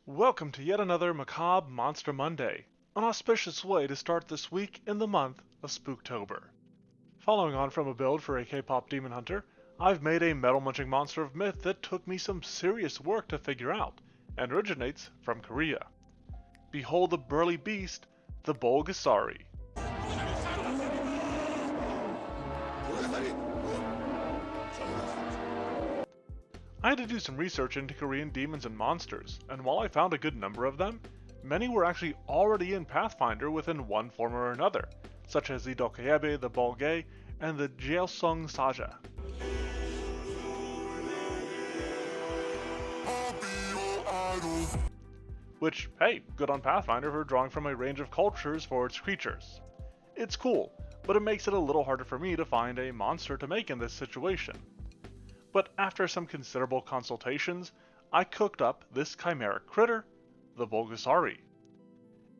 Welcome to yet another macabre Monster Monday, an auspicious way to start this week in the month of Spooktober. Following on from a build for a K-Pop Demon Hunter, I've made a metal-munching monster of myth that took me some serious work to figure out, and originates from Korea. Behold the burly beast, the Bulgasari. I had to do some research into Korean demons and monsters, and while I found a good number of them, many were actually already in Pathfinder within one form or another, such as the Dokkaebe, the Bulgae, and the Jeolsung Saja. Which, hey, good on Pathfinder for drawing from a range of cultures for its creatures. It's cool, but it makes it a little harder for me to find a monster to make in this situation. But after some considerable consultations, I cooked up this chimeric critter, the Bulgasari.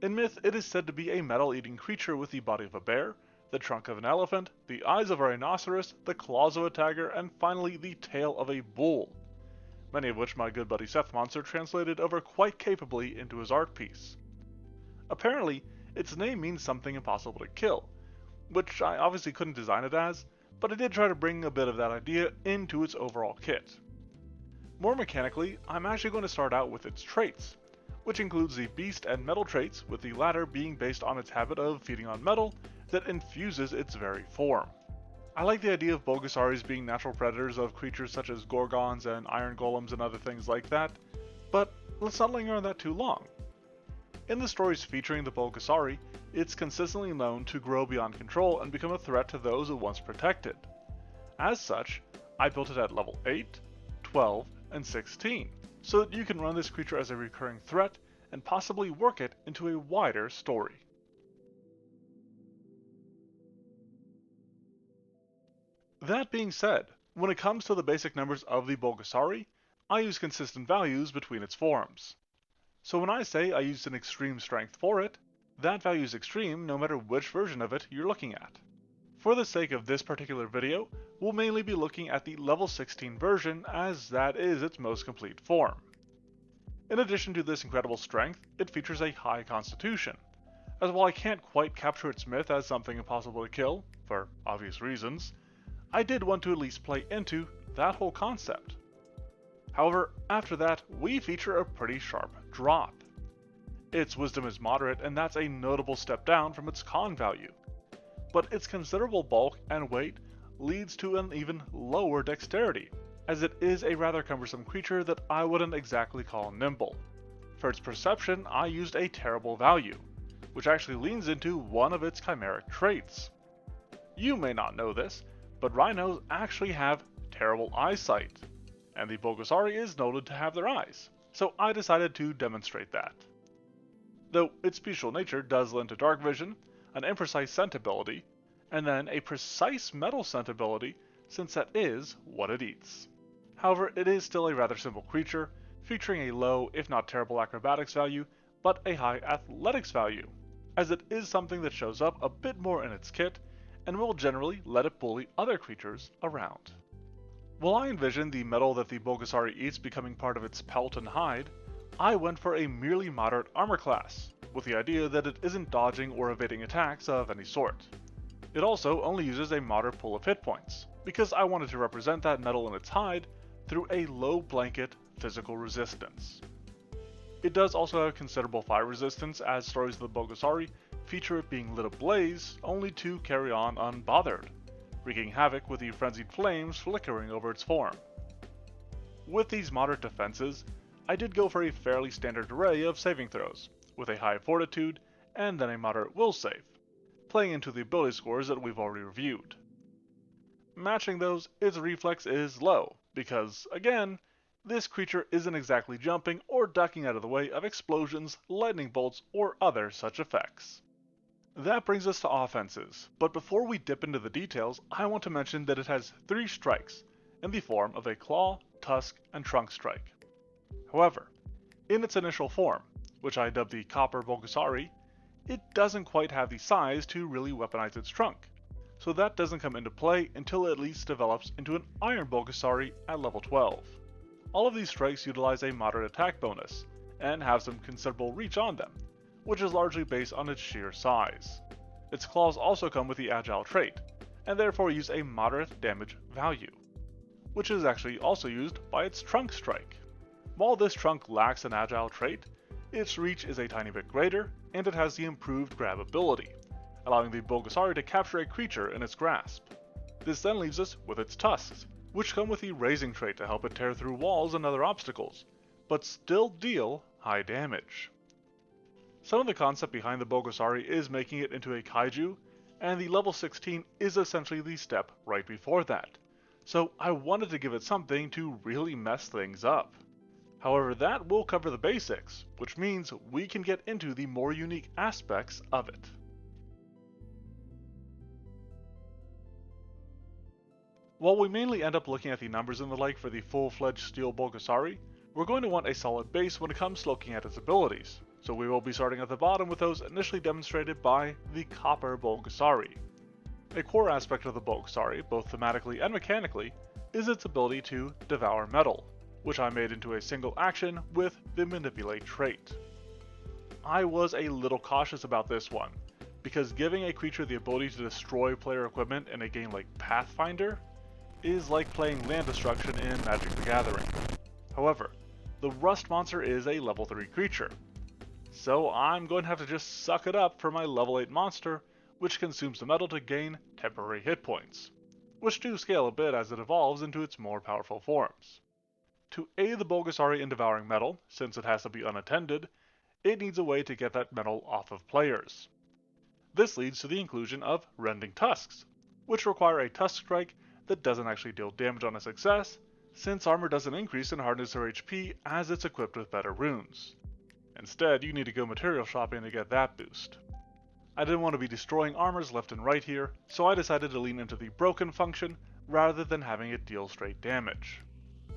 In myth, it is said to be a metal-eating creature with the body of a bear, the trunk of an elephant, the eyes of a rhinoceros, the claws of a tiger, and finally the tail of a bull. Many of which my good buddy Seth Monster translated over quite capably into his art piece. Apparently, its name means something impossible to kill, which I obviously couldn't design it as, but I did try to bring a bit of that idea into its overall kit. More mechanically, I'm actually going to start out with its traits, which includes the beast and metal traits, with the latter being based on its habit of feeding on metal that infuses its very form. I like the idea of Bulgasaris being natural predators of creatures such as gorgons and iron golems and other things like that, but let's not linger on that too long. In the stories featuring the Bulgasari, it's consistently known to grow beyond control and become a threat to those it once protected. As such, I built it at level 8, 12, and 16, so that you can run this creature as a recurring threat and possibly work it into a wider story. That being said, when it comes to the basic numbers of the Bulgasari, I use consistent values between its forms. So when I say I used an extreme strength for it, that value is extreme no matter which version of it you're looking at. For the sake of this particular video, we'll mainly be looking at the level 16 version as that is its most complete form. In addition to this incredible strength, it features a high constitution, as while I can't quite capture its myth as something impossible to kill, for obvious reasons, I did want to at least play into that whole concept. However, after that, we feature a pretty sharp drop. Its wisdom is moderate, and that's a notable step down from its con value. But its considerable bulk and weight leads to an even lower dexterity, as it is a rather cumbersome creature that I wouldn't exactly call nimble. For its perception, I used a terrible value, which actually leans into one of its chimeric traits. You may not know this, but rhinos actually have terrible eyesight, and the Bulgasari is noted to have their eyes, so I decided to demonstrate that. Though its special nature does lend to dark vision, an imprecise scent ability, and then a precise metal scent ability, since that is what it eats. However, it is still a rather simple creature, featuring a low, if not terrible acrobatics value, but a high athletics value, as it is something that shows up a bit more in its kit, and will generally let it bully other creatures around. While I envisioned the metal that the Bulgasari eats becoming part of its pelt and hide, I went for a merely moderate armor class, with the idea that it isn't dodging or evading attacks of any sort. It also only uses a moderate pool of hit points, because I wanted to represent that metal in its hide through a low blanket physical resistance. It does also have considerable fire resistance, as stories of the Bulgasari feature it being lit ablaze only to carry on unbothered, wreaking havoc with the frenzied flames flickering over its form. With these moderate defenses, I did go for a fairly standard array of saving throws, with a high fortitude and then a moderate will save, playing into the ability scores that we've already reviewed. Matching those, its reflex is low, because, again, this creature isn't exactly jumping or ducking out of the way of explosions, lightning bolts, or other such effects. That brings us to offenses, but before we dip into the details, I want to mention that it has 3 strikes, in the form of a claw, tusk, and trunk strike. However, in its initial form, which I dubbed the Copper Bulgasari, it doesn't quite have the size to really weaponize its trunk, so that doesn't come into play until it at least develops into an Iron Bulgasari at level 12. All of these strikes utilize a moderate attack bonus, and have some considerable reach on them, which is largely based on its sheer size. Its claws also come with the agile trait, and therefore use a moderate damage value, which is actually also used by its trunk strike. While this trunk lacks an agile trait, its reach is a tiny bit greater, and it has the improved grab ability, allowing the Bulgasari to capture a creature in its grasp. This then leaves us with its tusks, which come with the raising trait to help it tear through walls and other obstacles, but still deal high damage. Some of the concept behind the Bulgasari is making it into a kaiju, and the level 16 is essentially the step right before that, so I wanted to give it something to really mess things up. However, that will cover the basics, which means we can get into the more unique aspects of it. While we mainly end up looking at the numbers and the like for the full-fledged Steel Bulgasari, we're going to want a solid base when it comes to looking at its abilities, so we will be starting at the bottom with those initially demonstrated by the Copper Bulgasari. A core aspect of the Bulgasari, both thematically and mechanically, is its ability to devour metal, which I made into a single action with the Manipulate trait. I was a little cautious about this one, because giving a creature the ability to destroy player equipment in a game like Pathfinder is like playing land destruction in Magic the Gathering. However, the Rust monster is a level 3 creature, so I'm going to have to just suck it up for my level 8 monster, which consumes the metal to gain temporary hit points, which do scale a bit as it evolves into its more powerful forms. To aid the Bulgasari in devouring metal, since it has to be unattended, it needs a way to get that metal off of players. This leads to the inclusion of Rending Tusks, which require a Tusk Strike that doesn't actually deal damage on a success, since armor doesn't increase in hardness or HP as it's equipped with better runes. Instead, you need to go material shopping to get that boost. I didn't want to be destroying armors left and right here, so I decided to lean into the broken function rather than having it deal straight damage.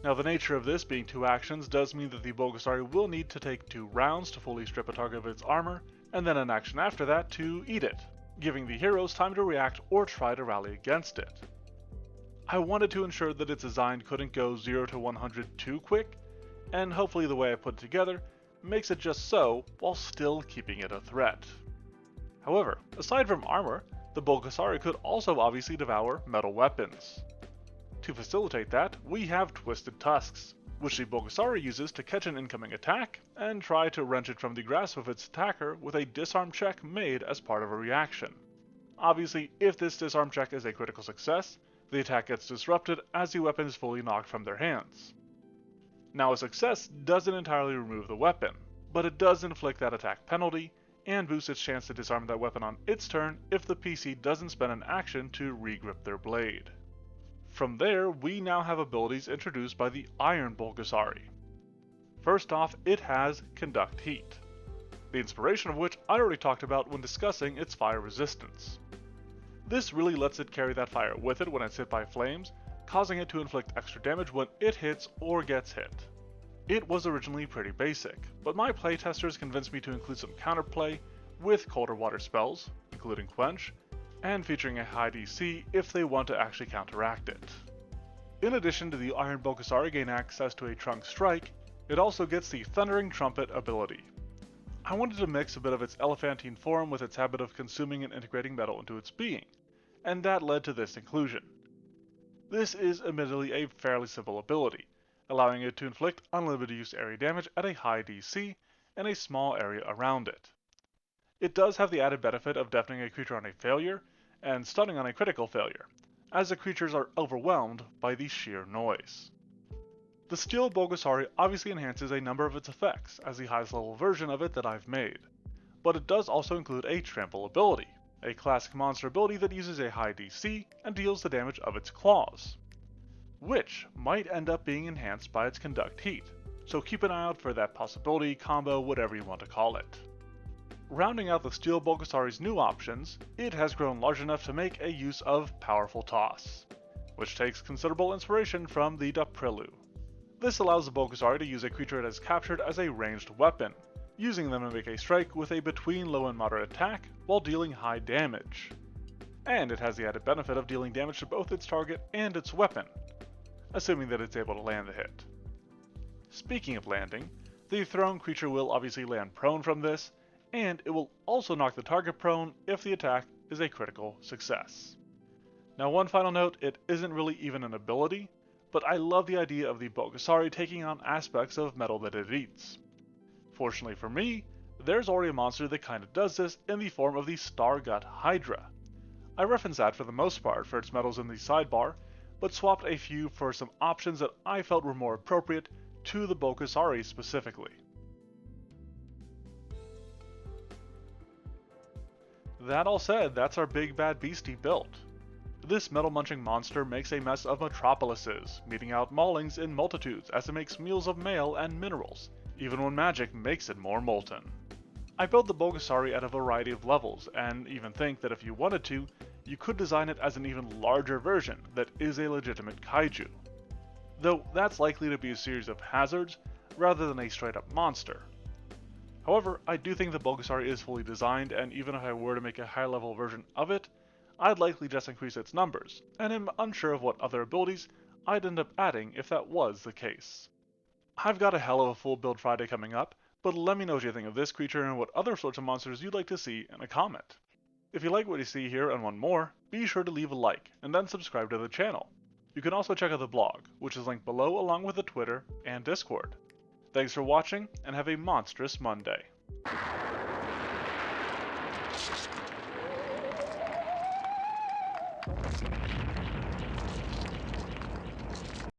Now, the nature of this being 2 actions does mean that the Bulgasari will need to take 2 rounds to fully strip a target of its armor, and then an action after that to eat it, giving the heroes time to react or try to rally against it. I wanted to ensure that its design couldn't go 0 to 100 too quick, and hopefully the way I put it together makes it just so while still keeping it a threat. However, aside from armor, the Bulgasari could also obviously devour metal weapons. To facilitate that, we have Twisted Tusks, which the Bulgasari uses to catch an incoming attack and try to wrench it from the grasp of its attacker with a disarm check made as part of a reaction. Obviously, if this disarm check is a critical success, the attack gets disrupted as the weapon is fully knocked from their hands. Now, a success doesn't entirely remove the weapon, but it does inflict that attack penalty and boosts its chance to disarm that weapon on its turn if the PC doesn't spend an action to regrip their blade. From there, we now have abilities introduced by the Iron Bulgasari. First off, it has Conduct Heat, the inspiration of which I already talked about when discussing its fire resistance. This really lets it carry that fire with it when it's hit by flames, causing it to inflict extra damage when it hits or gets hit. It was originally pretty basic, but my playtesters convinced me to include some counterplay with colder water spells, including Quench, and featuring a high DC if they want to actually counteract it. In addition to the Iron Bulgasari gain access to a Trunk Strike, it also gets the Thundering Trumpet ability. I wanted to mix a bit of its elephantine form with its habit of consuming and integrating metal into its being, and that led to this inclusion. This is admittedly a fairly simple ability, allowing it to inflict unlimited use area damage at a high DC and a small area around it. It does have the added benefit of deafening a creature on a failure and stunning on a critical failure, as the creatures are overwhelmed by the sheer noise. The Steel Bulgasari obviously enhances a number of its effects as the highest level version of it that I've made, but it does also include a Trample ability, a classic monster ability that uses a high DC and deals the damage of its claws, which might end up being enhanced by its Conduct Heat, so keep an eye out for that possibility, combo, whatever you want to call it. Rounding out the Steel Bulgasari's new options, it has grown large enough to make a use of Powerful Toss, which takes considerable inspiration from the Daprilu. This allows the Bulgasari to use a creature it has captured as a ranged weapon, using them to make a strike with a between low and moderate attack while dealing high damage. And it has the added benefit of dealing damage to both its target and its weapon, assuming that it's able to land the hit. Speaking of landing, The thrown creature will obviously land prone from this, and it will also knock the target prone if the attack is a critical success. Now one final note, it isn't really even an ability, but I love the idea of the Bulgasari taking on aspects of metal that it eats. Fortunately for me, there's already a monster that kinda does this in the form of the Stargut Hydra. I reference that for the most part for its metals in the sidebar, but swapped a few for some options that I felt were more appropriate to the Bulgasari specifically. That all said, that's our big bad beastie built. This metal-munching monster makes a mess of metropolises, meting out maulings in multitudes as it makes meals of mail and minerals, even when magic makes it more molten. I built the Bulgasari at a variety of levels, and even think that if you wanted to, you could design it as an even larger version that is a legitimate kaiju. Though that's likely to be a series of hazards, rather than a straight-up monster. However, I do think the Bulgasari is fully designed, and even if I were to make a high-level version of it, I'd likely just increase its numbers, and am unsure of what other abilities I'd end up adding if that was the case. I've got a hell of a full build Friday coming up, but let me know what you think of this creature and what other sorts of monsters you'd like to see in a comment. If you like what you see here and want more, be sure to leave a like, and then subscribe to the channel. You can also check out the blog, which is linked below along with the Twitter and Discord. Thanks for watching, and have a monstrous Monday.